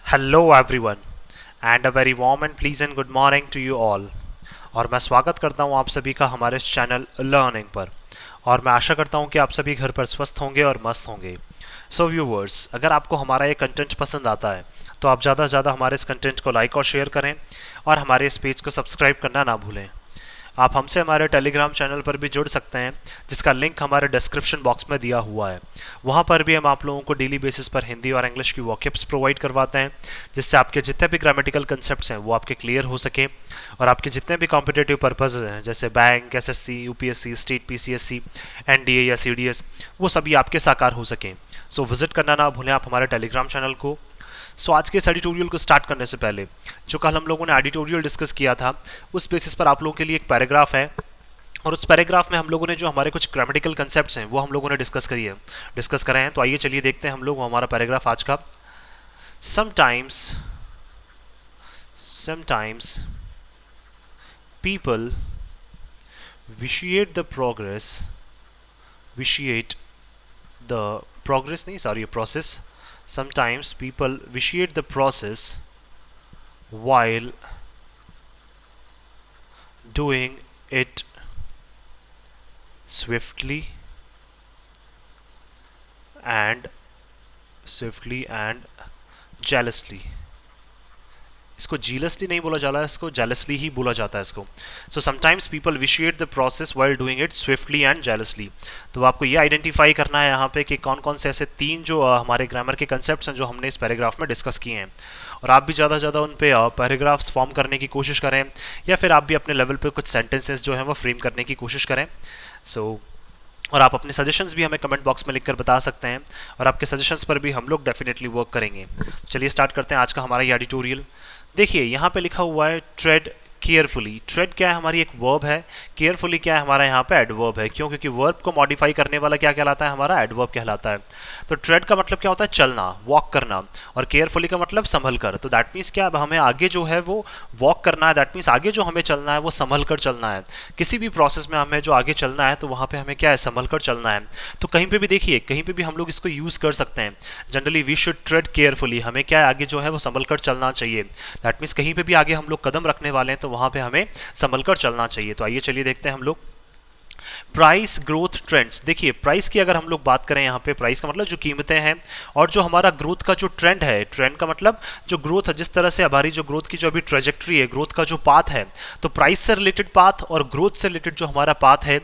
Hello everyone and a very warm and pleasant good morning to you all. और मैं स्वागत करता हूं आप सभी का हमारे इस चैनल लर्निंग पर। और मैं आशा करता हूं कि आप सभी घर पर स्वस्थ होंगे और मस्त होंगे। सो व्यूवर्स, अगर आपको हमारा ये कंटेंट पसंद आता है तो आप ज़्यादा से ज़्यादा हमारे इस कंटेंट को लाइक और शेयर करें और हमारे इस पेज को सब्सक्राइब करना ना भूलें। आप हमसे हमारे टेलीग्राम चैनल पर भी जुड़ सकते हैं, जिसका लिंक हमारे डिस्क्रिप्शन बॉक्स में दिया हुआ है। वहाँ पर भी हम आप लोगों को डेली बेसिस पर हिंदी और इंग्लिश की वॉकअप्स प्रोवाइड करवाते हैं, जिससे आपके जितने भी ग्रामेटिकल कंसेप्ट्स हैं वो आपके क्लियर हो सके और आपके जितने भी कॉम्पिटेटिव पर्पज़ हैं जैसे bank, SSC, UPSC, state PCSC, NDA या सीडीएस, वो सभी आपके साकार हो सकें। सो विजिट करना ना भूलें आप हमारे टेलीग्राम चैनल को। सो आज के इस एडिटोरियल को स्टार्ट करने से पहले, जो कल हम लोगों ने एडिटोरियल डिस्कस किया था, उस बेसिस पर आप लोगों के लिए एक पैराग्राफ है और उस पैराग्राफ में हम लोगों ने जो हमारे कुछ ग्रामेटिकल कंसेप्ट्स हैं वो हम लोगों ने डिस्कस करे हैं। तो आइए चलिए देखते हैं हम लोग हमारा पैराग्राफ आज का। Sometimes people vitiate the progress vitiate the progress नहीं sorry process sometimes people vitiate the process while doing it swiftly and jealously। इसको जीलसली नहीं बोला जा रहा है, इसको जेलसली ही बोला जाता है इसको। So sometimes people vitiate the process while doing it swiftly and जेलसली। तो आपको ये आइडेंटिफाई करना है यहाँ पे कि कौन कौन से ऐसे तीन जो हमारे ग्रामर के कंसेप्ट्स हैं जो हमने इस पैराग्राफ में डिस्कस किए हैं। और आप भी ज़्यादा से ज़्यादा उन पे पैराग्राफ्स फॉर्म करने की कोशिश करें, या फिर आप भी अपने लेवल पे कुछ सेंटेंसेस जो हैं वो फ्रेम करने की कोशिश करें। और आप अपने सजेशंस भी हमें कमेंट बॉक्स में लिखकर बता सकते हैं और आपके सजेशंस पर भी हम लोग डेफिनेटली वर्क करेंगे। चलिए स्टार्ट करते हैं आज का हमारा ये एडिटोरियल। देखिए यहाँ पे लिखा हुआ है ट्रेड केयरफुली। ट्रेड क्या है, हमारी एक वर्ब है। केयरफुली क्या है, हमारा यहाँ पे एडवर्ब है। क्यों? क्योंकि वर्ब को मॉडिफाई करने वाला क्या कहलाता है, हमारा एडवर्ब कहलाता है। तो ट्रेड का मतलब क्या होता है, चलना, वॉक करना। और केयरफुली का मतलब संभल कर। तो दैट मीन्स क्या, अब हमें आगे जो है वो वॉक करना है। दैट मीन्स आगे जो हमें चलना है वो संभल कर चलना है। किसी भी प्रोसेस में हमें जो आगे चलना है तो वहाँ पे हमें क्या है, संभल कर चलना है। तो कहीं पे भी देखिए, कहीं पे भी हम लोग इसको यूज़ कर सकते हैं। Generally we should tread carefully, हमें क्या है, आगे जो है वो संभल कर चलना चाहिए। दैट मीन्स कहीं पे भी आगे हम लोग कदम रखने वाले हैं तो वहाँ पे हमें संभल कर चलना चाहिए। तो आइए चलिए देखते हैं हम लोग प्राइस ग्रोथ ट्रेंड्स। देखिए प्राइस की अगर हम लोग बात करें, यहाँ पे प्राइस का मतलब जो कीमतें हैं, और जो हमारा ग्रोथ का जो ट्रेंड है, ट्रेंड का मतलब जो ग्रोथ है, जिस तरह से हमारी जो ग्रोथ की जो अभी ट्रेजेक्ट्री है, ग्रोथ का जो पाथ है, तो प्राइस से रिलेटेड पाथ और ग्रोथ से रिलेटेड जो हमारा पाथ है,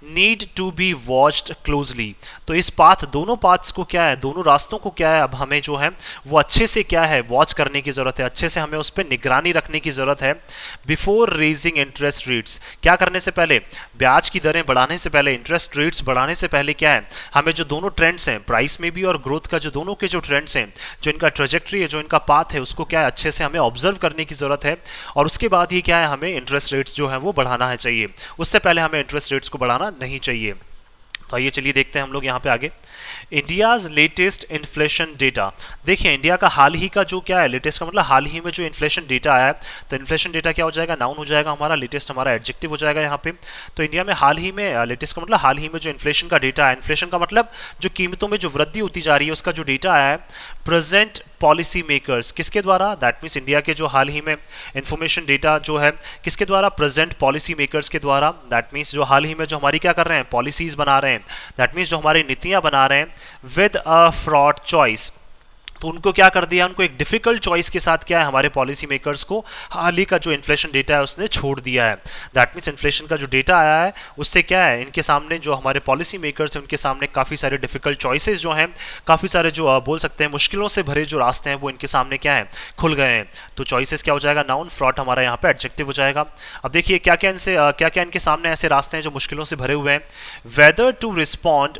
need to be watched closely. तो इस पाथ, दोनों पाथ्स को क्या है, दोनों रास्तों को क्या है, अब हमें जो है वो अच्छे से क्या है, वॉच करने की जरूरत है। अच्छे से हमें उस पर निगरानी रखने की जरूरत है। बिफोर रेजिंग इंटरेस्ट रेट्स, क्या करने से पहले, ब्याज की दरें बढ़ाने से पहले, इंटरेस्ट रेट्स बढ़ाने से पहले क्या है, हमें जो दोनों ट्रेंड्स हैं, प्राइस में भी और ग्रोथ का जो दोनों के जो ट्रेंड्स हैं, जो इनका ट्रेजेक्ट्री है, जो इनका पाथ है, उसको क्या है, अच्छे से हमें ऑब्जर्व करने की जरूरत है। और उसके बाद ही क्या है, हमें इंटरेस्ट रेट्स जो है वो बढ़ाना है चाहिए। उससे पहले हमें इंटरेस्ट रेट्स को बढ़ाना नहीं चाहिए। तो आइए चलिए देखते हैं हम लोग यहाँ पे आगे। India's latest inflation data. देखिए इंडिया का हाल ही का जो क्या है, लेटेस्ट का मतलब हाल ही में जो इन्फ्लेशन डेटा आया है, तो इन्फ्लेशन डेटा क्या हो जाएगा, नाउन हो जाएगा हमारा, लेटेस्ट हमारा एडजेक्टिव हो जाएगा यहाँ पे। तो इंडिया में हाल ही में, लेटेस्ट का मतलब हाल ही में जो इन्फ्लेशन का डेटा है, इन्फ्लेशन का मतलब जो कीमतों में जो वृद्धि होती जा रही है, उसका जो डेटा आया है, प्रेजेंट पॉलिसी मेकर्स, किसके द्वारा, दैट मीन्स इंडिया के जो हाल ही में इंफॉर्मेशन डेटा जो है, किसके द्वारा, प्रेजेंट पॉलिसी मेकर्स के द्वारा। दैट मीन्स जो हाल ही में जो हमारी क्या कर रहे हैं, पॉलिसीज बना रहे हैं, दैट मीन्स जो हमारी नीतियां बना रहे हैं, विद अ फ्रॉड चॉइस। तो उनको क्या कर दिया, उनको एक डिफिकल्ट चॉइस के साथ क्या है, हमारे पॉलिसी मेकर्स को हाल ही का जो इन्फ्लेशन डेटा है उसने छोड़ दिया है। दैट मीन्स इन्फ्लेशन का जो डेटा आया है उससे क्या है, इनके सामने जो हमारे पॉलिसी मेकर्स हैं उनके सामने काफ़ी सारे डिफिकल्ट चॉइसेस जो हैं, काफ़ी सारे जो बोल सकते हैं मुश्किलों से भरे जो रास्ते हैं वो इनके सामने क्या है, खुल गए हैं। तो चॉइसेस क्या हो जाएगा, नाउन, फ्रॉड हमारा यहाँ पे एडजेक्टिव हो जाएगा। अब देखिए क्या क्या इनके सामने ऐसे रास्ते हैं जो मुश्किलों से भरे हुए हैं। Whether to respond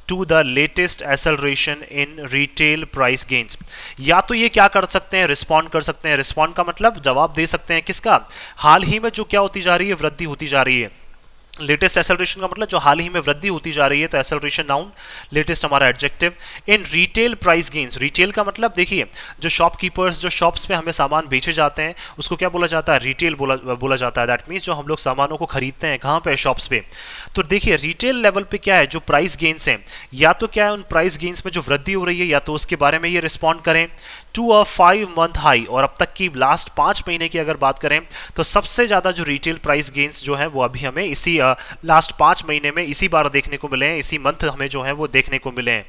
to the latest acceleration in retail price gains. या तो ये क्या कर सकते हैं, रिस्पॉन्ड कर सकते हैं। रिस्पॉन्ड का मतलब जवाब दे सकते हैं किसका, हाल ही में जो क्या होती जा रही है, वृद्धि होती जा रही है। लेटेस्ट एक्सेलरेशन का मतलब जो हाल ही में वृद्धि होती जा रही है, तो एक्सेलरेशन नाउन, लेटेस्ट हमारा एडजेक्टिव। इन रिटेल प्राइस गेन्स, रिटेल का मतलब देखिए जो शॉपकीपर्स, जो शॉप्स पे हमें सामान बेचे जाते हैं उसको क्या बोला जाता है, रिटेल बोला जाता है। दैट मीन्स जो हम लोग सामानों को खरीदते हैं कहाँ पे, शॉप्स पे। तो देखिए रिटेल लेवल पे क्या है, जो प्राइस गेन्स हैं, या तो क्या है उन प्राइस गेन्स में जो वृद्धि हो रही है, या तो उसके बारे में ये रिस्पॉन्ड करें टू अ 5 मंथ हाई। और अब तक की लास्ट 5 महीने की अगर बात करें तो सबसे ज़्यादा जो रिटेल प्राइस गेन्स जो है वो अभी हमें इसी लास्ट 5 महीने में इसी बार देखने को मिले हैं, इसी मंथ हमें जो है वो देखने को मिले हैं।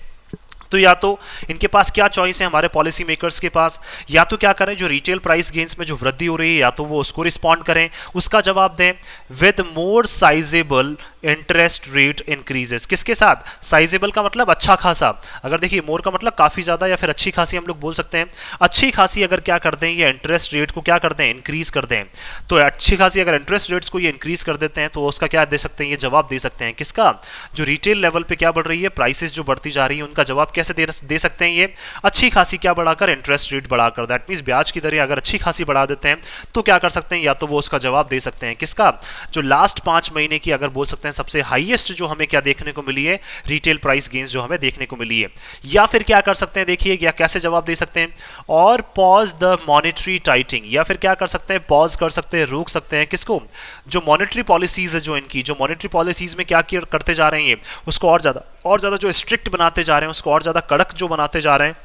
तो या तो इनके पास क्या चॉइस है हमारे पॉलिसी मेकर्स के पास, या तो क्या करें जो रिटेल प्राइस गेन्स में जो वृद्धि हो रही है या तो वो उसको रिस्पॉन्ड करें, उसका जवाब दें with more sizeable interest rate increases. किसके साथ, साइजेबल का मतलब अच्छा खासा, अगर देखिए मोर का मतलब काफी ज्यादा या फिर अच्छी खासी हम लोग बोल सकते हैं। अच्छी खासी अगर क्या कर दें ये इंटरेस्ट रेट को क्या कर दें, इंक्रीज कर दें, तो अच्छी खासी अगर इंटरेस्ट रेट्स को ये इंक्रीज कर देते हैं तो उसका क्या दे सकते हैं, ये जवाब दे सकते हैं किसका, जो रिटेल लेवल पे क्या बढ़ रही है, प्राइसेस जो बढ़ती जा रही है उनका जवाब कैसे दे सकते हैं, ये अच्छी खासी क्या बढ़ाकर, इंटरेस्ट रेट बढ़ाकर। दैट मींस ब्याज की दरें अगर अच्छी खासी बढ़ा देते हैं तो क्या कर सकते हैं, या तो वो उसका जवाब दे सकते हैं किसका, जो लास्ट 5 महीने की अगर बोल सकते हैं सबसे हाईएस्ट जो हमें क्या देखने को मिली है, रिटेल प्राइस गेन्स जो हमें देखने को मिली है। या फिर क्या कर सकते हैं, देखिए या कैसे जवाब दे सकते हैं, और पॉज द मॉनेटरी टाइटिंग, या फिर क्या कर सकते हैं, पॉज कर सकते हैं, रोक सकते हैं किसको, जो मॉनेटरी पॉलिसीज है, जो इनकी जो मॉनेटरी पॉलिसीज में क्या करते जा रहे हैं ये, उसको और ज्यादा जो स्ट्रिक्ट बनाते जा रहे हैं, उसको और ज्यादा कड़क जो बनाते जा रहे हैं,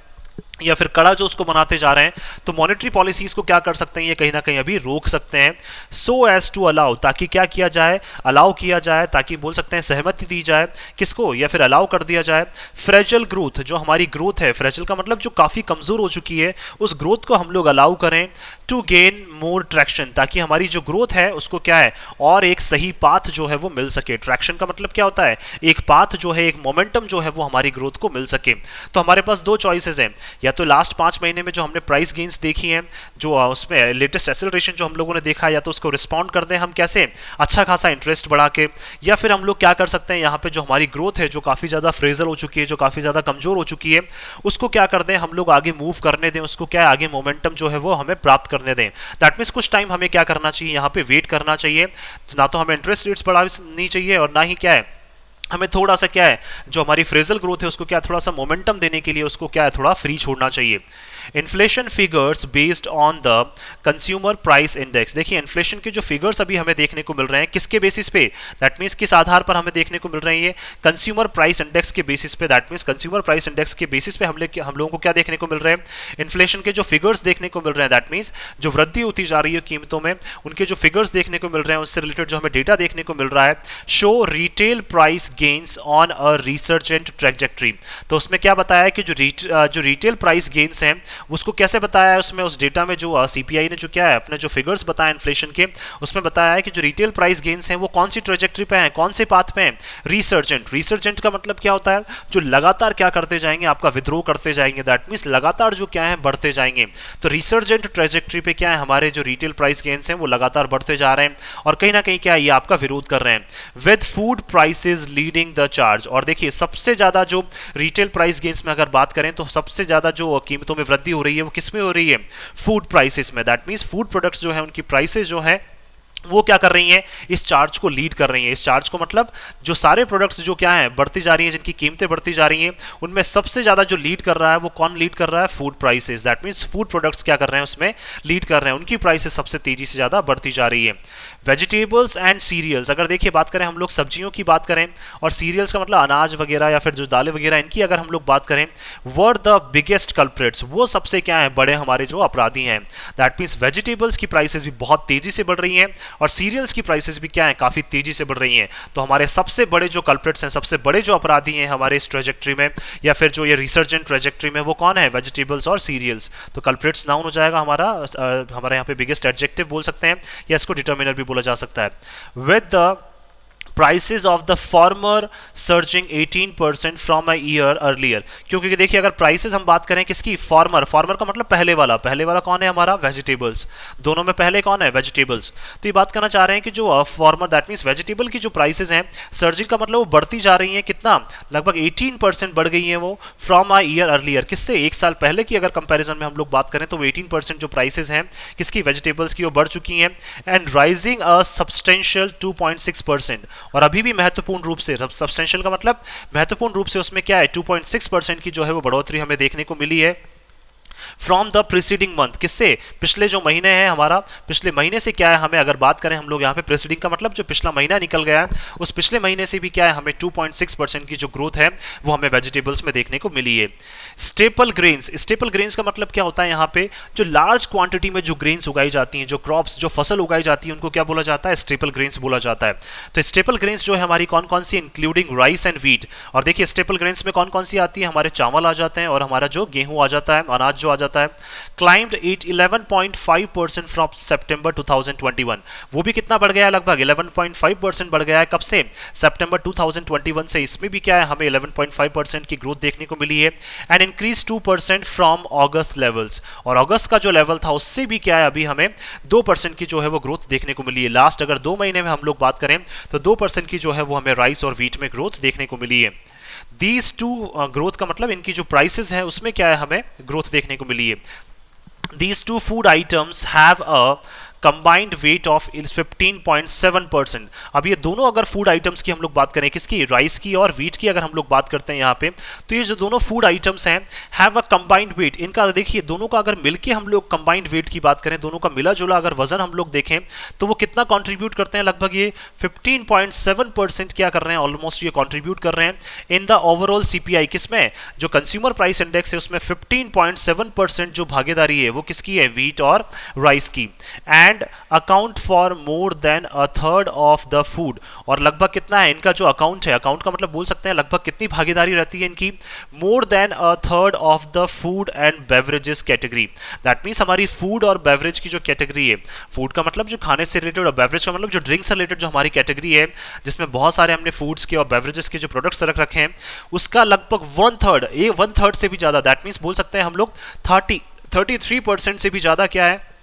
या फिर कड़ा जो उसको बनाते जा रहे हैं, तो मॉनेटरी पॉलिसीज को क्या कर सकते हैं, ये कहीं ना कहीं अभी रोक सकते हैं। सो एज टू अलाउ, ताकि क्या किया जाए, अलाउ किया जाए, ताकि बोल सकते हैं सहमति दी जाए किसको, या फिर अलाउ कर दिया जाए फ्रेजल ग्रोथ, जो हमारी ग्रोथ है, फ्रेजल का मतलब जो काफी कमजोर हो चुकी है, उस ग्रोथ को हम लोग अलाउ करें टू गेन मोर ट्रैक्शन, ताकि हमारी जो ग्रोथ है उसको क्या है, और एक सही पाथ जो है वो मिल सके। ट्रैक्शन का मतलब क्या होता है, एक पाथ जो है, एक मोमेंटम जो है वो हमारी ग्रोथ को मिल सके। तो हमारे पास दो चॉइसेस हैं, या तो लास्ट 5 महीने में जो हमने प्राइस गेन्स देखी हैं, जो उसमें लेटेस्ट एक्सेलरेशन जो हम लोगों ने देखा है, या तो उसको रिस्पॉन्ड कर दें हम कैसे, अच्छा खासा इंटरेस्ट बढ़ा के, या फिर हम लोग क्या कर सकते हैं, यहाँ पे जो हमारी ग्रोथ है जो काफी ज्यादा फ्रेजल हो चुकी है, जो काफी ज्यादा कमजोर हो चुकी है, उसको क्या कर दें हम लोग, आगे मूव करने दें, उसको क्या है, आगे मोमेंटम जो है वो हमें प्राप्त करने दें। दैट मीन्स कुछ टाइम हमें क्या करना चाहिए, यहाँ पे वेट करना चाहिए। तो ना तो हमें इंटरेस्ट रेट्स बढ़ानी चाहिए, और ना ही क्या है हमें थोड़ा सा क्या है, जो हमारी फ्रेजल ग्रोथ है उसको क्या थोड़ा सा मोमेंटम देने के लिए उसको क्या है, थोड़ा फ्री छोड़ना चाहिए। Inflation figures based on the consumer price index, देखिए इन्फ्लेशन के जो फिगर्स अभी हमें देखने को मिल रहे हैं किसके बेसिस पे, दैट मींस किस आधार पर हमें देखने को मिल रहे हैं, ये कंज्यूमर प्राइस इंडेक्स के बेसिस पे। That means consumer price index के बेसिस पे हम लोगों को क्या देखने को मिल रहे हैं, इन्फ्लेशन के जो फिगर्स देखने को मिल रहे हैं। दैट मींस जो वृद्धि होती जा रही है कीमतों में, उनके जो फिगर्स देखने को मिल रहे हैं, उससे रिलेटेड जो हमें डेटा देखने को मिल रहा है, show retail price gains on a resurgent trajectory. तो उसमें क्या बताया है कि जो रिटेल प्राइस गेन्स हैं उसको कैसे बताया है, उसमें उस डेटा में जो सीपीआई ने जो क्या है अपने जो फिगर्स बताया इन्फ्लेशन के, उसमें बताया है कि जो रिटेल प्राइस गेन्स हैं वो कौन सी ट्रैजेक्टरी पे हैं, कौन से पाथ पे हैं, रिसर्जेंट। रिसर्जेंट का मतलब क्या होता है, जो लगातार क्या करते जाएंगे, आपका विद्रोह करते जाएंगे। दैट मीन्स लगातार जो क्या है बढ़ते जाएंगे। तो रिसर्जेंट ट्रैजेक्टरी पे क्या है, हमारे जो रिटेल प्राइस गेन्स हैं वो लगातार बढ़ते जा रहे हैं, और कहीं ना कहीं क्या है, ये आपका विरोध कर रहे हैं। With food prices leading the charge, और देखिए सबसे ज्यादा जो रिटेल प्राइस गेन्स में अगर बात करें तो सबसे ज्यादा जो कीमतों में वृद्धि हो रही है वो किसमें हो रही है, फूड प्राइसेस में। दैट मींस फूड प्रोडक्ट्स जो है उनकी प्राइसेस जो है वो क्या कर रही हैं, इस चार्ज को लीड कर रही हैं। इस चार्ज को मतलब जो सारे प्रोडक्ट्स जो क्या है बढ़ती जा रही हैं, जिनकी कीमतें बढ़ती जा रही हैं, उनमें सबसे ज्यादा जो लीड कर रहा है वो कौन लीड कर रहा है, food prices. That means food products क्या कर रहे हैं, उसमें लीड कर रहे हैं, उनकी प्राइसेस सबसे तेजी से ज्यादा बढ़ती जा रही है। वेजिटेबल्स एंड सीरियल्स, अगर देखिए बात करें हम लोग सब्जियों की बात करें, और सीरियल्स का मतलब अनाज वगैरह या फिर जो दालें वगैरह, इनकी अगर हम लोग बात करें, वर द बिगेस्ट कल्प्रिट्स, वो सबसे क्या है बड़े हमारे जो अपराधी हैं। दैट मींस वेजिटेबल्स की प्राइसेस भी बहुत तेजी से बढ़ रही हैं, और सीरियल्स की प्राइसेस भी क्या है, काफी तेजी से बढ़ रही हैं। तो हमारे सबसे बड़े जो कल्प्रिट्स हैं, सबसे बड़े जो अपराधी हैं हमारे इस ट्रेजेक्ट्री में, या फिर जो ये रिसर्जेंट ट्रेजेक्ट्री में, वो कौन है, वेजिटेबल्स और सीरियल्स। तो कल्प्रिट्स नाउन हो जाएगा हमारा, हमारे यहाँ पे बिगेस्ट एडजेक्टिव बोल सकते हैं, या इसको डिटर्मिनर भी बोला जा सकता है। With the prices of the farmer surging 18% from a year earlier, क्योंकि देखिए अगर प्राइसेस हम बात करें किसकी, फार्मर, फार्मर का मतलब पहले वाला कौन है हमारा, वेजिटेबल्स। दोनों में पहले कौन है, वेजिटेबल्स। तो ये बात करना चाह रहे हैं कि जो फार्मर, दैट मींस वेजिटेबल की जो प्राइसेस हैं, सर्जिंग का मतलब वो बढ़ती जा रही हैं, कितना, लगभग 18% बढ़ गई हैं वो, फ्रॉम अ ईयर अर्लियर, किससे, एक साल पहले की अगर कंपैरिजन में हम लोग बात करें तो वो 18% जो प्राइसेस हैं किसकी, वेजिटेबल्स की, वो बढ़ चुकी हैं। एंड राइजिंग अ सब्सटेंशियल 2.6%, और अभी भी महत्वपूर्ण रूप से, सब्सटेंशियल का मतलब महत्वपूर्ण रूप से उसमें क्या है, 2.6% की जो है वो बढ़ोतरी हमें देखने को मिली है फ्रॉम द प्रीसीडिंग मंथ। किससे? पिछले जो महीने हैं हमारा, पिछले महीने से क्या है, हमें अगर बात करें हम लोग यहाँ पे प्रीसीडिंग का मतलब जो पिछला महीना निकल गया है, उस पिछले महीने से भी क्या है हमें 2.6% की जो ग्रोथ है वो हमें वेजिटेबल्स में देखने को मिली है। स्टेपल ग्रेन्स, स्टेपल ग्रेन्स का मतलब क्या होता है, यहाँ पे जो लार्ज क्वांटिटी में जो ग्रेन्स उगाई जाती हैं, जो क्रॉप्स, जो फसल उगाई जाती है, उनको क्या बोला जाता है, स्टेपल ग्रेन्स बोला जाता है। तो स्टेपल ग्रेन्स जो है हमारी कौन कौन सी, इंक्लूडिंग राइस एंड व्हीट। और देखिए स्टेपल ग्रेन्स में कौन कौन सी आती है, हमारे चावल आ जाते हैं और हमारा जो गेहूं आ जाता है, अनाज जो आ जाता है। क्लाइम्ड 11.5% फ्रॉम सितंबर 2021, वो भी कितना बढ़ गया है, लगभग 11.5% बढ़ गया है। कब से? सितंबर 2021 से। इसमें भी क्या है हमें 11.5% की ग्रोथ देखने को मिली है। And increase 2% from August levels, और अगस्त का जो लेवल था उससे भी क्या है अभी हमें 2% की जो है वो ग्रोथ देखने को मिली है। लास्ट अगर 2 महीने में हम लोग बात करें तो 2% की जो है वो हमें राइस और व्हीट में ग्रोथ देखने को मिली है। दीज टू ग्रोथ का मतलब इनकी जो प्राइसेस है उसमें क्या है हमें ग्रोथ देखने को मिली है। These two food items have a combined weight of 15.7%। अब ये दोनों अगर फूड आइटम्स की हम लोग बात करें, किसकी, राइस की और व्हीट की अगर हम लोग बात करते हैं यहाँ पे, तो ये जो दोनों फूड आइटम्स हैं हैव अ कंबाइंड वेट, इनका देखिए दोनों का अगर मिलके हम लोग कंबाइंड वेट की बात करें, दोनों का मिला जुला अगर वजन हम लोग देखें तो वो कितना कंट्रीब्यूट करते हैं, लगभग ये 15.7% क्या कर रहे हैं, ऑलमोस्ट ये कंट्रीब्यूट कर रहे हैं इन द ओवरऑल सीपीआई। किसमें? जो कंज्यूमर प्राइस इंडेक्स है उसमें 15.7% जो भागीदारी है वो किसकी है, व्हीट और राइस की। And account for more than a third of the food, और लगभग कितना है इनका जो अकाउंट है, अकाउंट का मतलब बोल सकते हैं लगभग कितनी भागीदारी रहती है इनकी, more than a third of the food and beverages category. That means हमारी फूड और बेवरेज की जो कैटेगरी है, फूड का मतलब जो खाने से रिलेटेड और बेवरेज का मतलब जो ड्रिंक्स से रिलेटेड जो हमारी कैटेगरी है, जिसमें बहुत सारे हमने फूड्स के और बेवरेजेस के जो प्रोडक्ट्स रख रखे हैं, उसका लगभग 1/3 से भी ज्यादा, दैट मीन्स बोल सकते हैं हम लोग 33% से भी ज्यादा क्या है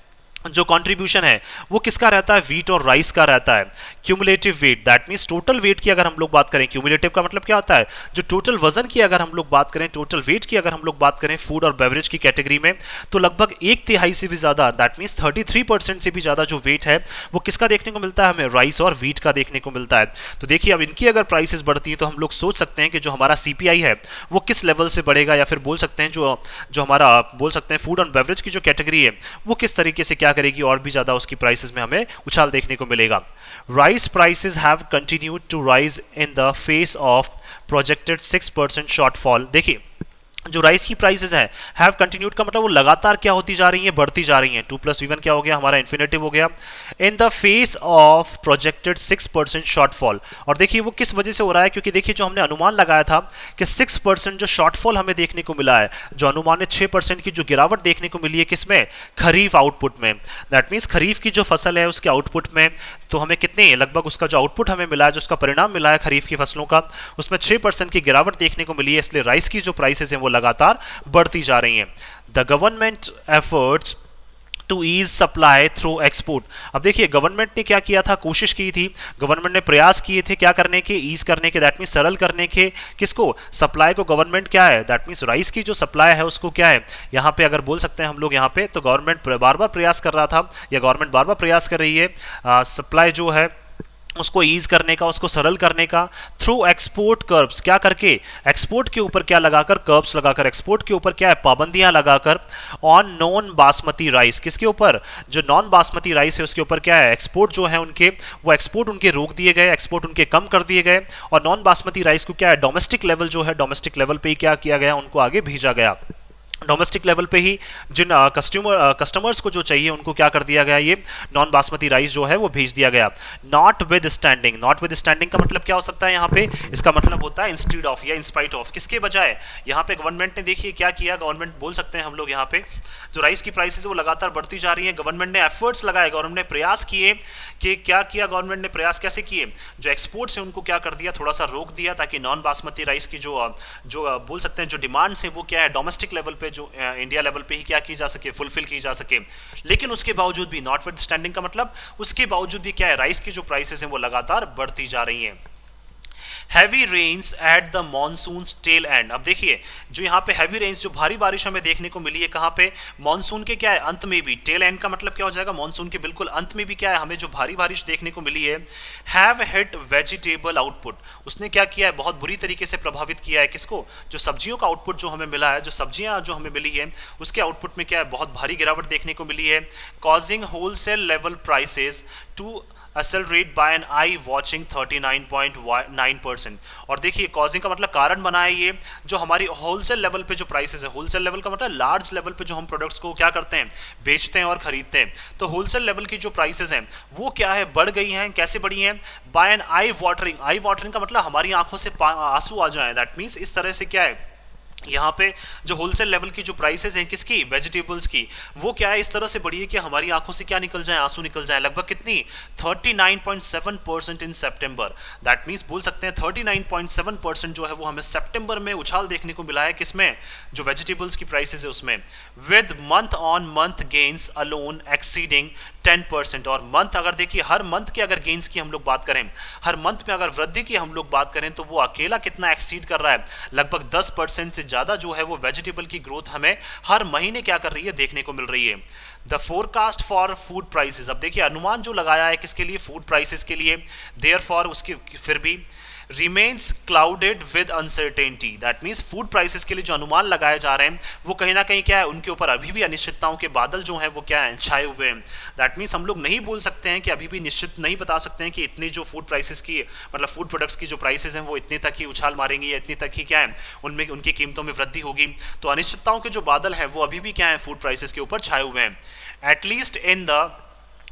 जो कंट्रीब्यूशन है वो किसका रहता है, व्हीट और राइस का रहता है। Cumulative weight, that means total weight की अगर हम लोग बात करें, क्यूमुलेटिव का मतलब क्या होता है, जो टोटल वजन की अगर हम लोग बात करें, टोटल वेट की अगर हम लोग बात करें फूड और बेवरेज की कैटेगरी में, तो लगभग 1/3 से भी ज्यादा, दैट मींस 33% से भी ज्यादा जो वेट है वो किसका देखने को मिलता है, हमें राइस और व्हीट का देखने को मिलता है। तो देखिए अब इनकी अगर प्राइसेस बढ़ती है तो हम लोग सोच सकते हैं कि जो हमारा सीपीआई है वो किस लेवल से बढ़ेगा, या फिर बोल सकते हैं जो हमारा बोल सकते हैं फूड और बेवरेज की जो कैटेगरी है वो किस तरीके से क्या करेगी, और भी ज्यादा उसकी प्राइसेस में हमें उछाल देखने को मिलेगा। Rice prices have continued to rise in the face of projected 6% shortfall. देखिए जो राइस की प्राइसेस है हैव कंटिन्यूड का मतलब वो लगातार क्या होती जा रही है, बढ़ती जा रही हैं। 2+V1 क्या हो गया, हमारा इन्फिनेटिव हो गया। इन the face of projected 6% shortfall, और देखिए वो किस वजह से हो रहा है, क्योंकि देखिए जो हमने अनुमान लगाया था कि 6% जो शॉर्टफॉल हमें देखने को मिला है, जो अनुमानित 6% की जो गिरावट देखने को मिली है किसमें, खरीफ आउटपुट में। दैट मीन्स खरीफ की जो फसल है उसके आउटपुट में तो हमें कितने, लगभग उसका जो आउटपुट हमें मिला है, जो उसका परिणाम मिला है खरीफ की फसलों का, उसमें 6% की गिरावट देखने को मिली है। इसलिए राइस की जो प्राइसेस हैं वो लगातार बढ़ती जा रही हैं। The government efforts to ease supply through export. अब देखिए गवर्नमेंट ने क्या किया था, कोशिश की थी, गवर्नमेंट ने प्रयास किए थे क्या करने के, ईज करने के, दैट मीन सरल करने के, किसको, सप्लाई को। गवर्नमेंट क्या है, दैट मीन्स राइस की जो सप्लाई है उसको क्या है, यहाँ पे अगर बोल सकते हैं हम लोग यहाँ पे, तो गवर्नमेंट बार बार प्रयास कर रहा था, या गवर्नमेंट बार बार प्रयास कर रही है सप्लाई जो है उसको ईज करने का, उसको सरल करने का, थ्रू एक्सपोर्ट कर्ब्स, क्या करके, एक्सपोर्ट के ऊपर क्या लगाकर, कर्ब्स लगाकर, एक्सपोर्ट के ऊपर क्या है, पाबंदियां लगाकर, ऑन नॉन बासमती राइस, किसके ऊपर, जो नॉन बासमती राइस है उसके ऊपर क्या है, एक्सपोर्ट जो है उनके, वो एक्सपोर्ट उनके रोक दिए गए, एक्सपोर्ट उनके कम कर दिए गए, और नॉन बासमती राइस को क्या है, डोमेस्टिक लेवल जो है, डोमेस्टिक लेवल पे ही क्या किया गया, उनको आगे भेजा गया। डोमेस्टिक लेवल पे ही जिन कस्टमर्स को जो चाहिए उनको क्या कर दिया गया, ये नॉन बासमती राइस जो है वो भेज दिया गया। Not with standing, not with standing का मतलब क्या हो सकता है यहाँ पे, इसका मतलब होता है इंस्टीड ऑफ या इंस्पाइट ऑफ, किसके बजाय। यहाँ पे गवर्नमेंट ने देखिए क्या किया, गवर्नमेंट बोल सकते हैं हम लोग यहाँ पे, जो राइस की प्राइसेस वो लगातार बढ़ती जा रही है, गवर्नमेंट ने एफर्ट्स लगाए, गवर्नमेंट ने प्रयास किए कि क्या किया, गवर्नमेंट ने प्रयास कैसे किए, जो एक्सपोर्ट्स है उनको क्या कर दिया, थोड़ा सा रोक दिया, ताकि नॉन बासमती राइस की जो बोल सकते हैं जो डिमांड्स है वो क्या है, डोमेस्टिक लेवल पे, जो इंडिया लेवल पे ही क्या की जा सके, फुलफिल की जा सके। लेकिन उसके बावजूद भी, नॉट विद स्टैंडिंग का मतलब उसके बावजूद भी क्या है, राइस की जो प्राइसेस हैं वो लगातार बढ़ती जा रही हैं। Heavy rains at the monsoon tail end. अब देखिए जो यहाँ पे हैवी रेन्स, जो भारी बारिश हमें देखने को मिली है कहाँ पे, मॉनसून के क्या है अंत में भी। टेल एंड का मतलब क्या हो जाएगा, मॉनसून के बिल्कुल अंत में भी क्या है हमें जो भारी बारिश देखने को मिली है। हैव हिट वेजिटेबल आउटपुट, उसने क्या किया है, बहुत बुरी तरीके से प्रभावित किया है किसको, जो सब्जियों का आउटपुट जो हमें मिला है, जो सब्जियां जो हमें मिली है उसके आउटपुट में क्या है बहुत भारी गिरावट देखने को मिली है। Causing wholesale level prices to accelerate by an eye watching 39.9%। और देखिए कॉजिंग का मतलब कारण बना है ये, जो हमारी होलसेल लेवल पे जो प्राइसेस है, होलसेल लेवल का मतलब लार्ज लेवल पे जो हम प्रोडक्ट्स को क्या करते हैं, बेचते हैं और खरीदते हैं, तो होलसेल लेवल की जो प्राइसेस हैं वो क्या है बढ़ गई हैं। कैसे बढ़ी हैं, bye an I watering. I watering का मतलब हमारी आंखों से आंसू आ जाए, दैट मीन्स इस तरह से क्या है यहाँ पे जो होलसेल लेवल की जो प्राइसेस हैं किसकी, वेजिटेबल्स की, वो क्या है इस तरह से बढ़ी है कि हमारी आंखों से क्या निकल जाए, आंसू निकल जाए। लगभग कितनी, 39.7% इन सितंबर। दैट मीन्स बोल सकते हैं 39.7% जो है वो हमें सितंबर में उछाल देखने को मिला है किसमें, जो वेजिटेबल्स की प्राइसेस है उसमें, with month on month gains alone exceeding 10%। और मंथ अगर देखिए हर मंथ के अगर गेन्स की हम लोग बात करें, हर मंथ में अगर वृद्धि की हम लोग बात करें तो वो अकेला कितना एक्सीड कर रहा है, लगभग 10% से ज़्यादा जो है वो वेजिटेबल की ग्रोथ हमें हर महीने क्या कर रही है देखने को मिल रही है। The forecast for food prices, अब देखिए अनुमान जो लगाया है किसके लिए, फूड प्राइसेस के लिए, देयर फॉर उसकी फिर भी remains clouded with uncertainty। That means food prices के लिए जो अनुमान लगाए जा रहे हैं वो कहीं ना कहीं क्या है, उनके ऊपर अभी भी अनिश्चितताओं के बादल जो हैं वो क्या है, छाए हुए हैं। दैट मीन्स हम लोग नहीं बोल सकते हैं कि अभी भी निश्चित नहीं बता सकते हैं कि इतनी जो फूड प्राइसेस की मतलब फूड प्रोडक्ट्स की जो प्राइसेस हैं वो इतने तक ही उछाल मारेंगी या इतनी तक ही क्या है उनमें उनकी कीमतों में वृद्धि होगी। तो अनिश्चितताओं के जो बादल हैं वो अभी भी क्या है फूड प्राइसेस के ऊपर छाए हुए हैं, at least in the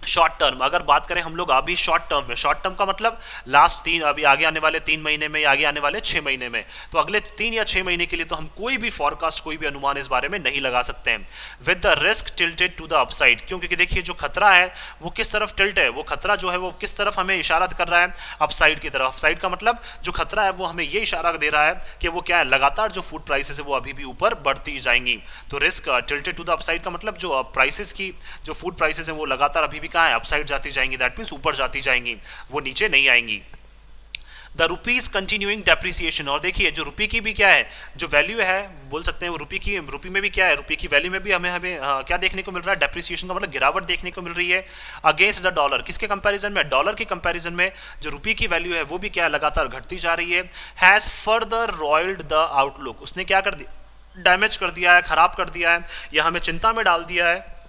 short term. अगर बात करें हम लोग अभी शॉर्ट टर्म में, शॉर्ट टर्म का मतलब लास्ट तीन, अभी आगे आने वाले 3 महीने में या आगे आने वाले 6 महीने में, तो अगले 3 या 6 महीने के लिए तो हम कोई भी फॉरकास्ट, कोई भी अनुमान इस बारे में नहीं लगा सकते हैं। With the risk tilted to the upside, क्योंकि देखिए जो खतरा है वो किस तरफ टिल्ट है, वो खतरा जो है वो किस तरफ हमें इशारा कर रहा है, अपसाइड की तरफ। अपसाइड का मतलब जो खतरा है वो हमें ये इशारा दे रहा है कि वो क्या है, लगातार जो फूड प्राइसेस है वो अभी भी ऊपर बढ़ती जाएंगी। तो risk tilted to the upside का मतलब जो प्राइसेस की जो फूड प्राइसेस है वो लगातार अभी भी कहाँ है, अपसाइड जाती जाएंगी। दैट मीन्स ऊपर जाती जाएंगी, वो नीचे नहीं आएंगी। द रुपीज कंटिन्यूइंग डेप्रिसिएशन, और देखिए जो रुपये की भी क्या है जो वैल्यू है, बोल सकते हैं वो रुपये में भी क्या है, रुपये की वैल्यू में भी हमें क्या देखने को मिल रहा है, डेप्रिसिएशन का मतलब गिरावट देखने को मिल रही है अगेंस्ट द डॉलर। किसके कंपैरिजन में, डॉलर के कंपैरिजन में जो रुपये की वैल्यू है वो भी क्या है लगातार घटती जा रही है। हैज फर्दर रॉयल्ड द आउटलुक, उसने क्या कर दिया, डैमेज कर दिया है, खराब कर दिया है, या हमें चिंता में डाल दिया है।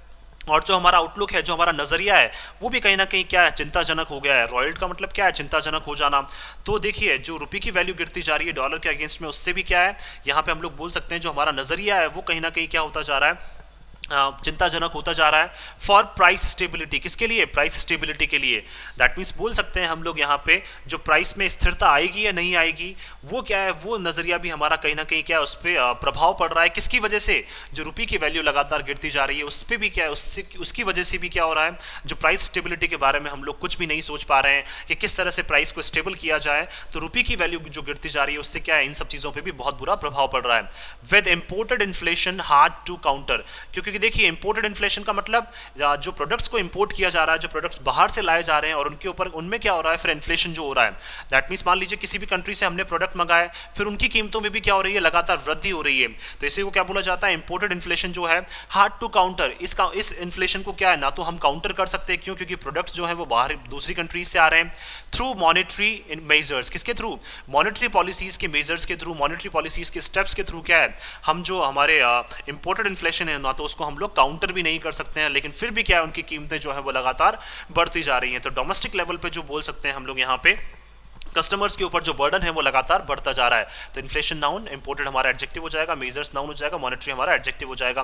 और जो हमारा आउटलुक है, जो हमारा नजरिया है वो भी कहीं ना कहीं क्या है, चिंताजनक हो गया है। रॉयल्ट का मतलब क्या है, चिंताजनक हो जाना। तो देखिए जो रुपये की वैल्यू गिरती जा रही है डॉलर के अगेंस्ट में, उससे भी क्या है यहाँ पे हम लोग बोल सकते हैं जो हमारा नजरिया है वो कहीं ना कहीं क्या होता जा रहा है, चिंताजनक होता जा रहा है। फॉर प्राइस स्टेबिलिटी, किसके लिए, प्राइस स्टेबिलिटी के लिए। दैट मीन्स बोल सकते हैं हम लोग यहाँ पे जो प्राइस में स्थिरता आएगी या नहीं आएगी, वो क्या है, वो नजरिया भी हमारा कहीं ना कहीं क्या है उस पर प्रभाव पड़ रहा है। किसकी वजह से, जो रुपये की वैल्यू लगातार गिरती जा रही है उस पर भी क्या है, उससे उसकी वजह से भी क्या हो रहा है, जो प्राइस स्टेबिलिटी के बारे में हम लोग कुछ भी नहीं सोच पा रहे हैं कि किस तरह से प्राइस को स्टेबल किया जाए। तो रुपये की वैल्यू जो गिरती जा रही है उससे क्या है, इन सब चीज़ों पर भी बहुत बुरा प्रभाव पड़ रहा है। With imported inflation hard to counter, क्योंकि देखिए इंपोर्टेड इन्फ्लेशन का मतलब जो प्रोडक्ट्स को इंपोर्ट किया जा रहा है, जो प्रोडक्ट्स बाहर से लाए जा रहे हैं और उनके ऊपर उनमें क्या हो रहा है, फिर इन्फ्लेशन जो हो रहा है। दैट मीन्स मान लीजिए किसी भी कंट्री से हमने प्रोडक्ट मंगाए, फिर उनकी कीमतों में भी क्या हो रही है, लगातार वृद्धि हो रही है। तो इसी को क्या बोला जाता है, इंपोर्टेड इन्फ्लेशन जो है हार्ड टू काउंटर। इस इन्फ्लेशन को क्या है ना तो हम काउंटर कर सकते हैं, क्यों, क्योंकि प्रोडक्ट्स जो है वो बाहर दूसरी कंट्रीज से आ रहे हैं थ्रू मॉनेटरी मेजर्स। किसके थ्रू, मॉनेटरी पॉलिसीज के मेजर्स के थ्रू, मॉनेटरी पॉलिसीज के स्टेप्स के थ्रू क्या है, हम जो हमारे इंपोर्टेड इन्फ्लेशन है ना तो उसको हम लोग काउंटर भी नहीं कर सकते हैं, लेकिन फिर भी क्या है उनकी कीमतें जो है वो लगातार बढ़ती जा रही हैं। तो डोमेस्टिक लेवल पे जो बोल सकते हैं हम लोग यहाँ पे कस्टमर्स के ऊपर जो बर्डन है वो लगातार बढ़ता जा रहा है। तो इन्फ्लेशन नाउन, इंपोर्टेड हमारा एडजेक्टिव हो जाएगा, मेजर्स नाउन हो जाएगा, मॉनेटरी हमारा एडजेक्टिव हो जाएगा।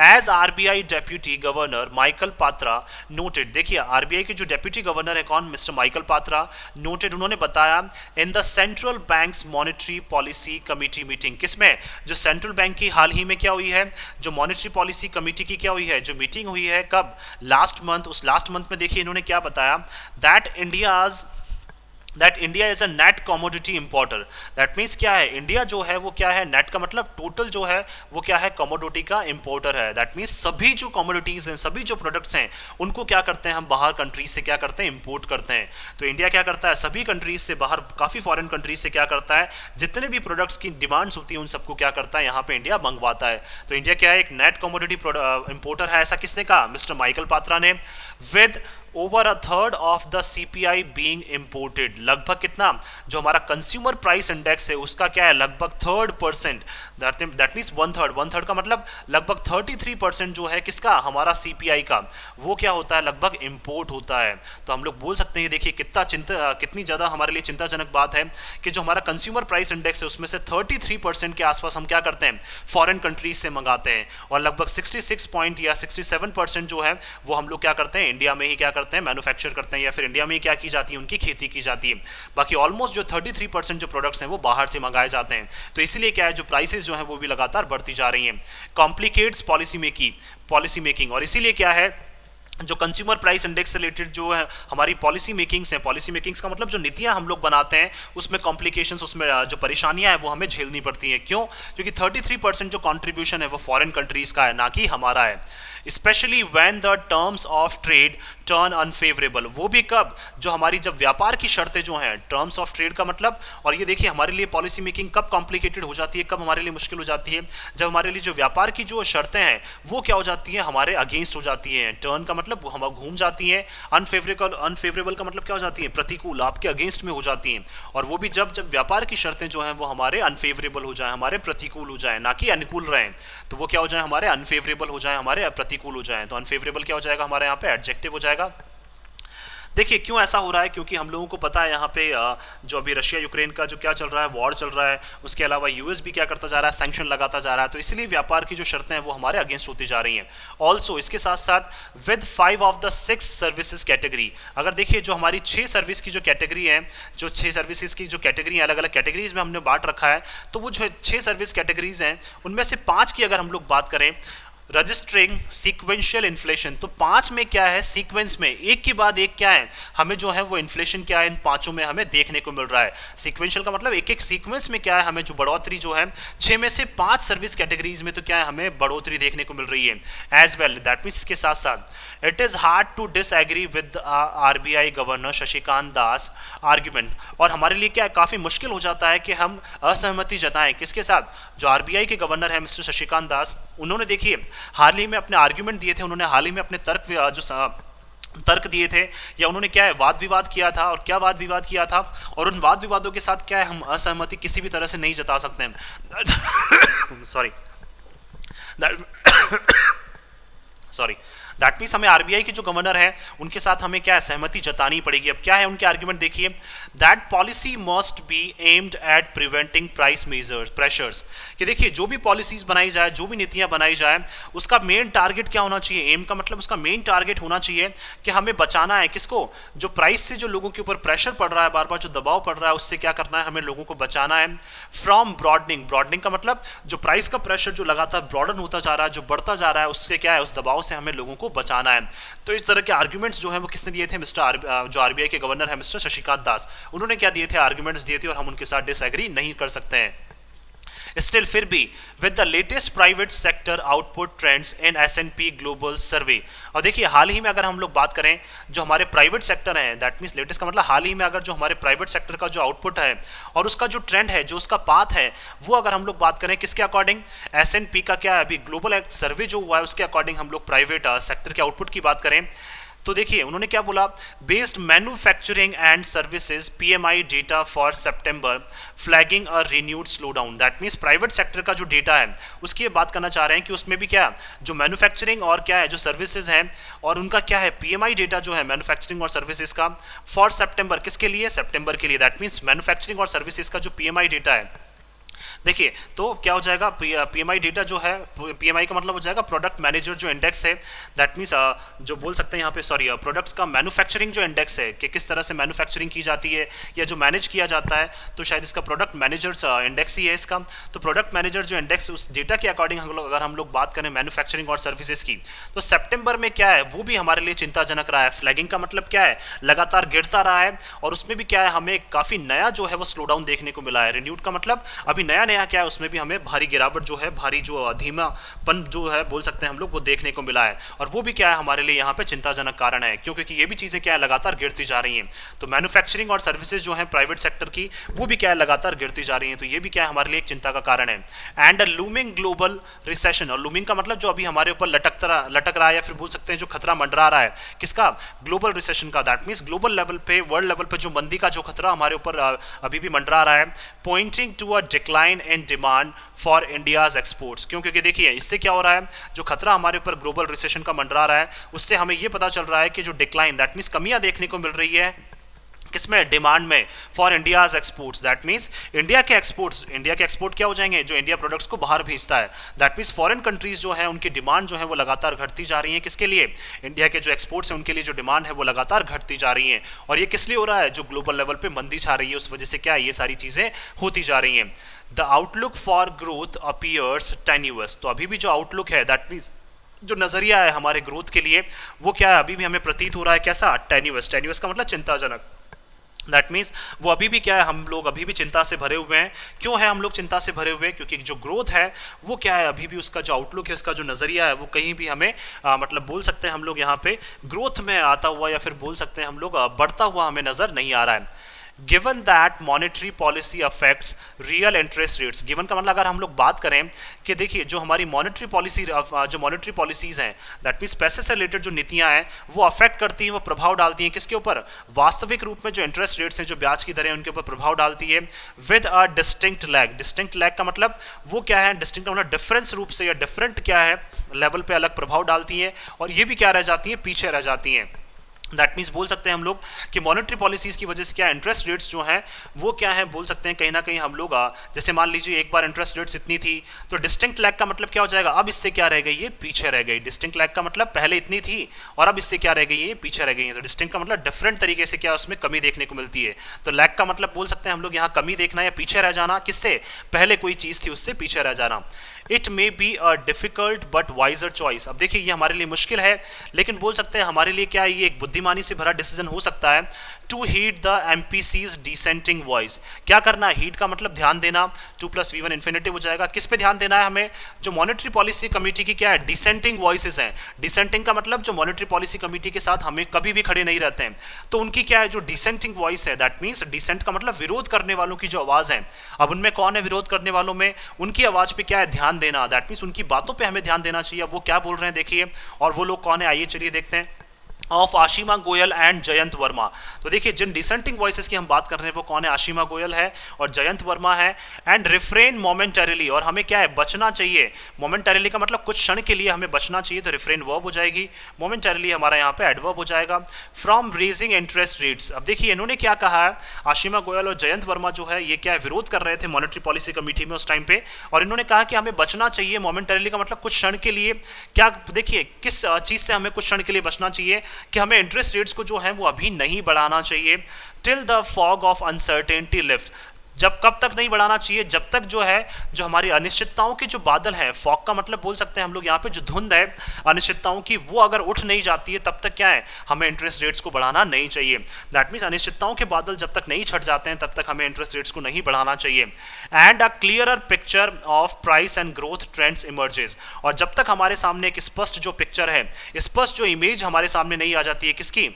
As RBI deputy governor Michael Patra noted, देखिए आरबीआई के जो डेप्यूटी गवर्नर है कौन, मिस्टर माइकल पात्रा नोटेड, उन्होंने बताया in the central banks monetary policy committee meeting, किसमें, जो सेंट्रल बैंक की हाल ही में क्या हुई है, जो मॉनेटरी पॉलिसी कमेटी की क्या हुई है, जो मीटिंग हुई है, कब, लास्ट मंथ। उस लास्ट मंथ में देखिए इन्होंने क्या बताया, that India's that India is a net commodity importer. That means क्या है, इंडिया जो है वो क्या है, नेट का मतलब टोटल जो है वो क्या है, कमोडिटी का इंपोर्टर है। दैट मीन्स सभी जो कमोडिटीज हैं, सभी जो प्रोडक्ट्स हैं, उनको क्या करते हैं हम बाहर कंट्रीज से क्या करते हैं, इंपोर्ट करते हैं। तो इंडिया क्या करता है, सभी कंट्रीज से बाहर, काफ़ी फॉरेन कंट्रीज से क्या करता है, जितने भी प्रोडक्ट्स की डिमांड्स होती है उन सबको क्या करता है, यहाँ पे इंडिया मंगवाता है। तो इंडिया क्या है, एक नेट कमोडिटी इंपोर्टर है। ऐसा किसने कहा, मिस्टर माइकल पात्रा ने। With over a third of the CPI being imported, लगभग कितना, जो हमारा कंज्यूमर प्राइस इंडेक्स है उसका क्या है, लगभग 3%। दैट मीन्स वन थर्ड का मतलब लगभग 33% जो है किसका, हमारा सीपीआई का, वो क्या होता है, लगभग इंपोर्ट होता है। तो हम लोग बोल सकते हैं, देखिए कितनी ज़्यादा हमारे लिए चिंताजनक बात है कि जो हमारा कंज्यूमर प्राइस इंडेक्स है उसमें से 33% के आसपास हम क्या करते हैं, फॉरेन कंट्रीज से मंगाते हैं, और लगभग 66 पॉइंट या 67% जो है वो हम लोग क्या करते हैं, इंडिया में ही क्या करते हैं, मैन्युफैक्चर करते हैं, या फिर इंडिया में ही क्या की जाती है, उनकी खेती की जाती है। बाकी ऑलमोस्ट जो 33% जो प्रोडक्ट्स हैं वो बाहर से मंगाए जाते हैं। तो इसीलिए क्या है, जो प्राइसेस जो है वो भी लगातार बढ़ती जा रही हैं। कॉम्प्लिकेट्स पॉलिसी मेकिंग, और इसीलिए क्या है, जो कंज्यूमर प्राइस इंडेक्स से रिलेटेड जो है हमारी पॉलिसी मेकिंग्स हैं, पॉलिसी मेकिंग्स का मतलब जो नीतियां हम लोग बनाते हैं उसमें कॉम्प्लिकेशंस, उसमें जो परेशानियां हैं वो हमें झेलनी पड़ती हैं। क्यों, क्योंकि 33% जो कंट्रीब्यूशन है वो फॉरेन कंट्रीज का है, ना कि हमारा है। Specially when the terms of trade turn unfavourable, वो भी कब, जो हमारी जब व्यापार की शर्तें जो हैं, टर्म्स ऑफ ट्रेड का मतलब, और ये देखिए हमारे लिए पॉलिसी मेकिंग कब कॉम्प्लिकेटेड हो जाती है, कब हमारे लिए मुश्किल हो जाती है, जब हमारे लिए जो व्यापार की जो शर्तें हैं वो क्या हो जाती हैं, हमारे अगेंस्ट हो जाती हैं। टर्न का मतलब हम घूम जाती हैं, अनफेवरेबल का मतलब क्या हो जाती है, प्रतिकूल, आपके अगेंस्ट में हो जाती हैं। और वो भी जब व्यापार की शर्तें जो हैं वो हमारे अनफेवरेबल हो जाए, हमारे प्रतिकूल हो जाए, ना कि अनुकूल रहें, तो वो क्या हो जाए, हमारे अनफेवरेबल हो जाए, हमारे प्रतिकूल हो जाए। तो अनफेवरेबल क्या हो जाएगा, हमारे यहाँ पे एडजेक्टिव हो जाएगा। देखिए क्यों ऐसा हो रहा है, क्योंकि हम लोगों को पता है यहाँ पे जो अभी रशिया यूक्रेन का जो क्या चल रहा है, वॉर चल रहा है, उसके अलावा यूएस भी क्या करता जा रहा है, सैंक्शन लगाता जा रहा है। तो इसलिए व्यापार की जो शर्तें हैं वो हमारे अगेंस्ट होती जा रही हैं। ऑल्सो इसके साथ साथ with 5 of the 6 services category, अगर देखिए जो हमारी 6 सर्विस की जो कैटेगरी है, जो 6 सर्विसेज की जो कैटेगरी है, अलग अलग कैटेगरीज में हमने बांट रखा है, तो वो जो 6 सर्विस कैटेगरीज हैं उनमें से 5 की अगर हम लोग बात करें, रजिस्टरिंग सीक्वेंशियल इन्फ्लेशन, तो 5 में क्या है, सीक्वेंस में एक के बाद एक क्या है, हमें जो है वो इन्फ्लेशन क्या है इन पांचों में हमें देखने को मिल रहा है। सीक्वेंशियल का मतलब एक एक सीक्वेंस में क्या है, हमें जो बढ़ोतरी जो है 6 में से 5 सर्विस कैटेगरीज में तो क्या है, हमें बढ़ोतरी देखने को मिल रही है। एज वेल दैट मीन्स इसके साथ साथ it is hard to disagree with RBI governor Shashikant Das argument, और हमारे लिए क्या है, काफ़ी मुश्किल हो जाता है कि हम असहमति जताएं किसके साथ, जो आरबीआई के गवर्नर है मिस्टर शशिकांत दास, उन्होंने देखिए हाल ही में अपने आर्ग्यूमेंट दिए थे, उन्होंने हाल ही में अपने तर्क दिए थे, या उन्होंने क्या है, वाद विवाद किया था। और क्या वाद विवाद किया था, और उन वाद विवादों के साथ क्या है, हम असहमति किसी भी तरह से नहीं जता सकते हैं। सॉरी दैट मीन्स हमें आरबीआई के जो गवर्नर है उनके साथ हमें क्या है, सहमति जतानी पड़ेगी। अब क्या है उनके आर्ग्यूमेंट देखिए, that policy must be aimed at preventing price measures pressures, कि देखिए जो भी पॉलिसीज बनाई जाए, जो भी नीतियां बनाई जाए, उसका मेन टारगेट क्या होना चाहिए, एम का मतलब उसका मेन टारगेट होना चाहिए कि हमें बचाना है किसको, जो प्राइस से जो लोगों के ऊपर प्रेशर पड़ रहा है, बार बार जो दबाव पड़ रहा है, उससे क्या करना है, हमें लोगों को बचाना है। फ्रॉम ब्रॉडनिंग का मतलब जो प्राइस का प्रेशर जो लगातार ब्रॉडन होता जा रहा है, जो बढ़ता जा रहा है, उससे क्या है, उस दबाव से हमें लोगों को बचाना है। तो इस तरह के आर्गुमेंट्स जो हैं वो किसने दिए थे, जो आरबीआई के गवर्नर है मिस्टर शशिकांत दास, उन्होंने क्या दिए थे, आर्गुमेंट्स दिए थे, और हम उनके साथ डिसएग्री नहीं कर सकते हैं। स्टिल फिर भी with the latest private sector output trends in S and P global survey, और देखिए हाल ही में अगर हम लोग बात करें जो हमारे प्राइवेट सेक्टर हैं, दैट मीन्स लेटेस्ट का मतलब हाल ही में अगर जो हमारे प्राइवेट सेक्टर का जो आउटपुट है और उसका जो ट्रेंड है, जो उसका पाथ है, वो अगर हम लोग बात करें किसके अकॉर्डिंग, एसएनपी का क्या है, अभी ग्लोबल एक्ट सर्वे जो हुआ है उसके अकॉर्डिंग हम लोग प्राइवेट सेक्टर के आउटपुट की बात करें, तो देखिए उन्होंने क्या बोला, based manufacturing and services PMI data for September flagging a renewed slow down, that means private sector का जो डेटा है उसकी बात करना चाह रहे हैं कि उसमें भी क्या जो मैन्युफैक्चरिंग और क्या है जो सर्विसेज हैं, और उनका क्या है पीएमआई डेटा जो है मैन्युफैक्चरिंग और सर्विसेज का फॉर सितंबर, किसके लिए, सितंबर के लिए, दैट मीन्स मैन्युफैक्चरिंग और सर्विसेज का जो पीएमआई डेटा है देखिए तो क्या हो जाएगा, पीएमआई डेटा जो है, पीएमआई का मतलब हो जाएगा प्रोडक्ट मैनेजर जो इंडेक्स है, दैट मीन्स जो बोल सकते हैं यहाँ पे, सॉरी, प्रोडक्ट्स का मैन्युफैक्चरिंग जो इंडेक्स है कि किस तरह से मैन्युफैक्चरिंग की जाती है या जो मैनेज किया जाता है, तो शायद इसका प्रोडक्ट मैनेजर्स इंडेक्स ही है इसका। तो प्रोडक्ट मैनेजर जो इंडेक्स, उस डेटा के अकॉर्डिंग अगर हम लोग बात करें मैन्युफैक्चरिंग और सर्विसेज की, तो सितंबर में क्या है वो भी हमारे लिए चिंताजनक रहा है। फ्लैगिंग का मतलब क्या है, लगातार गिरता रहा है, और उसमें भी क्या है हमें काफी नया जो है वो स्लो डाउन देखने को मिला है। रिन्यूड का मतलब अभी नया नया क्या है, उसमें भी हमें भारी गिरावट जो है, भारी जो धीमापन जो है बोल सकते हैं हम लोग, वो देखने को मिला है। और वो भी क्या है हमारे लिए यहाँ पे चिंताजनक कारण है, क्योंकि ये भी चीजें क्या है लगातार गिरती जा रही हैं। तो मैन्युफैक्चरिंग और सर्विसेज जो है प्राइवेट सेक्टर की, वो भी क्या है लगातार गिरती जा रही हैं। तो ये भी क्या है हमारे लिए एक चिंता का कारण है। एंड लूमिंग ग्लोबल रिसेशन, और लूमिंग का मतलब जो अभी हमारे ऊपर लटक रहा है, या फिर बोल सकते हैं जो खतरा मंडरा रहा है, किसका, ग्लोबल रिसेशन का। दैट मीन्स ग्लोबल लेवल पे, वर्ल्ड लेवल पे जो मंदी का जो खतरा हमारे ऊपर अभी भी मंडरा रहा है, pointing to a decline in demand for India's exports. क्योंकि देखिए इससे क्या हो रहा है, जो खतरा हमारे ऊपर ग्लोबल रिसेशन का मंडरा रहा है, उससे हमें ये पता चल रहा है कि जो डिक्लाइन, दैट मीन्स कमियां देखने को मिल रही है किसमें, डिमांड में, for India's exports. That means India के एक्सपोर्ट क्या हो जाएंगे, जो इंडिया प्रोडक्ट्स को बाहर भेजता है। दैट मीन्स फॉरेन कंट्रीज जो है उनकी डिमांड जो है वो लगातार घटती जा रही है। किसके लिए, इंडिया के जो एक्सपोर्ट्स हैं उनके लिए जो डिमांड है वो लगातार घटती जा रही है। और ये किस लिए हो रहा है, जो ग्लोबल लेवल पे मंदी छा रही है उस वजह से क्या है ये सारी चीजें होती जा रही हैं। The outlook for growth appears tenuous, तो अभी भी जो आउटलुक है, दैट मीन्स जो नजरिया है हमारे ग्रोथ के लिए, वो क्या है अभी भी हमें प्रतीत हो रहा है कैसा, टेन्यूअस। टेन्यूअस का मतलब चिंताजनक। दैट मीन्स वो अभी भी क्या है, हम लोग अभी भी चिंता से भरे हुए हैं। क्यों है हम लोग चिंता से भरे हुए हैं, क्योंकि जो ग्रोथ है वो क्या है, अभी भी उसका जो आउटलुक है, उसका जो नजरिया है, वो कहीं भी हमें मतलब बोल सकते हैं हम लोग यहाँ पे ग्रोथ में आता हुआ, या फिर बोल सकते हैं हम लोग बढ़ता हुआ हमें नजर नहीं आ रहा है। Given that monetary policy affects real interest rates. Given का मतलब अगर हम लोग बात करें कि देखिए जो हमारी मॉनेटरी पॉलिसी, जो मॉनेटरी पॉलिसीज हैं, दैट मीन्स पैसे से रिलेटेड जो नीतियां हैं वो अफेक्ट करती हैं, वो प्रभाव डालती हैं किसके ऊपर, वास्तविक रूप में जो इंटरेस्ट रेट्स हैं, जो ब्याज की दरें, उनके ऊपर प्रभाव डालती है। With a distinct lag. Distinct lag का मतलब वो क्या है, डिस्टिंक्ट मतलब डिफरेंस रूप से या डिफरेंट क्या है लेवल पे अलग प्रभाव डालती हैं, और ये भी क्या रह जाती हैं, पीछे रह जाती हैं। दैट मीन्स बोल सकते हैं हम लोग कि मॉनेटरी पॉलिसीज की वजह से क्या इंटरेस्ट रेट्स जो हैं वो क्या है, बोल सकते हैं कहीं ना कहीं हम लोग जैसे मान लीजिए एक बार इंटरेस्ट रेट्स इतनी थी, तो डिस्टिंक्ट लैग का मतलब क्या हो जाएगा, अब इससे क्या रह गई, ये पीछे रह गई। डिस्टिंक्ट लैग का मतलब पहले इतनी थी और अब इससे क्या रह गई, ये पीछे रह गई है। तो डिस्टिंक्ट का मतलब डिफरेंट तरीके से क्या उसमें कमी देखने को मिलती है। तो लैग का मतलब बोल सकते हैं हम लोग यहाँ कमी देखना या पीछे रह जाना, किससे, पहले कोई चीज थी उससे पीछे रह जाना। It may be a difficult but wiser choice. अब देखिए ये हमारे लिए मुश्किल है, लेकिन बोल सकते हैं हमारे लिए क्या ये एक बुद्धिमानी से भरा डिसीजन हो सकता है। To heed the MPC's dissenting voice. क्या करना है, हीड का मतलब ध्यान देना, 2+V1 इन्फिनिटिव हो जाएगा। किस पे ध्यान देना है हमें, जो मॉनेटरी पॉलिसी कमेटी की क्या है, डिसेंटिंग वॉइसेस हैं। डिसेंटिंग का मतलब जो मॉनेटरी पॉलिसी कमेटी के साथ हमें कभी भी खड़े नहीं रहते हैं, तो उनकी क्या है जो डिसेंटिंग वॉइस है, दैट मीन्स डिसेंट का मतलब विरोध करने वालों की जो आवाज है। अब उनमें कौन है विरोध करने वालों में, उनकी आवाज पे क्या है ध्यान देना, दैट मीन्स उनकी बातों पे हमें ध्यान देना चाहिए। अब वो क्या बोल रहे हैं देखिए, और वो लोग कौन है आइए चलिए देखते हैं। Of Ashima Goyal and Jayant Verma. तो देखिए जिन डिसेंटिंग वॉइसेस की हम बात कर रहे हैं वो कौन है, आशिमा गोयल है और जयंत वर्मा है। एंड रिफ्रेन मोमेंटरीली, और हमें क्या है बचना चाहिए। मोमेंटरीली का मतलब कुछ क्षण के लिए हमें बचना चाहिए, तो रिफ्रेन वर्ब हो जाएगी, मोमेंटरीली हमारा यहाँ पे एडवर्ब हो जाएगा। From raising interest rates. अब देखिए इन्होंने क्या कहा है, आशिमा गोयल और जयंत वर्मा जो है ये क्या है विरोध कर रहे थे मॉनेटरी पॉलिसी कमेटी में उस टाइम पे, और इन्होंने कहा कि हमें बचना चाहिए। मोमेंटरीली का मतलब कुछ क्षण के लिए, क्या देखिए किस चीज से हमें कुछ क्षण के लिए बचना चाहिए, कि हमें इंटरेस्ट रेट्स को जो है वो अभी नहीं बढ़ाना चाहिए। Till the fog of uncertainty lift. जब कब तक नहीं बढ़ाना चाहिए, जब तक जो है जो हमारी अनिश्चितताओं के जो बादल हैं, फॉग का मतलब बोल सकते हैं हम लोग यहाँ पे जो धुंध है अनिश्चितताओं की, वो अगर उठ नहीं जाती है तब तक क्या है हमें इंटरेस्ट रेट्स को बढ़ाना नहीं चाहिए। दैट मीन्स अनिश्चितताओं के बादल जब तक नहीं छट जाते हैं तब तक हमें इंटरेस्ट रेट्स को नहीं बढ़ाना चाहिए। And a clearer picture of price and growth trends emerges. और जब तक हमारे सामने एक स्पष्ट जो पिक्चर है, स्पष्ट जो इमेज हमारे सामने नहीं आ जाती है किसकी,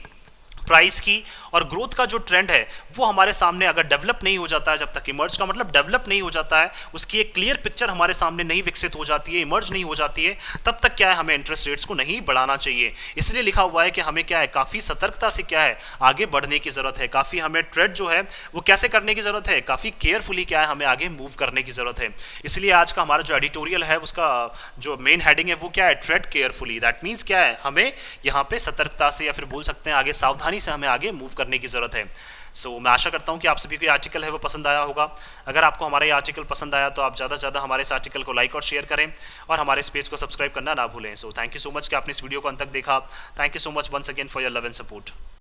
प्राइस की और ग्रोथ का जो ट्रेंड है वो हमारे सामने अगर डेवलप नहीं हो जाता है, जब तक इमर्ज का मतलब डेवलप नहीं हो जाता है, उसकी एक क्लियर पिक्चर हमारे सामने नहीं विकसित हो जाती है, इमर्ज नहीं हो जाती है, तब तक क्या है हमें इंटरेस्ट रेट्स को नहीं बढ़ाना चाहिए। इसलिए लिखा हुआ है कि हमें क्या है काफ़ी सतर्कता से क्या है आगे बढ़ने की ज़रूरत है, काफ़ी हमें ट्रेड जो है वो कैसे करने की ज़रूरत है, काफ़ी केयरफुली क्या है हमें आगे मूव करने की ज़रूरत है। इसलिए आज का हमारा जो एडिटोरियल है उसका जो मेन हेडिंग है वो क्या है, ट्रेड केयरफुली। दैट मीन्स क्या है हमें यहाँ पे सतर्कता से या फिर बोल सकते हैं आगे सावधानी सावधानी से हमें आगे मूव करने की ज़रूरत है। सो मैं आशा करता हूँ कि आप सभी को ये आर्टिकल है वो पसंद आया होगा। अगर आपको हमारा ये आर्टिकल पसंद आया तो आप ज़्यादा से ज़्यादा हमारे इस आर्टिकल को लाइक और शेयर करें और हमारे इस पेज को सब्सक्राइब करना ना भूलें। So thank you so much कि आपने इस वीडियो को अंत तक देखा। Thank you so much once again for your love and support.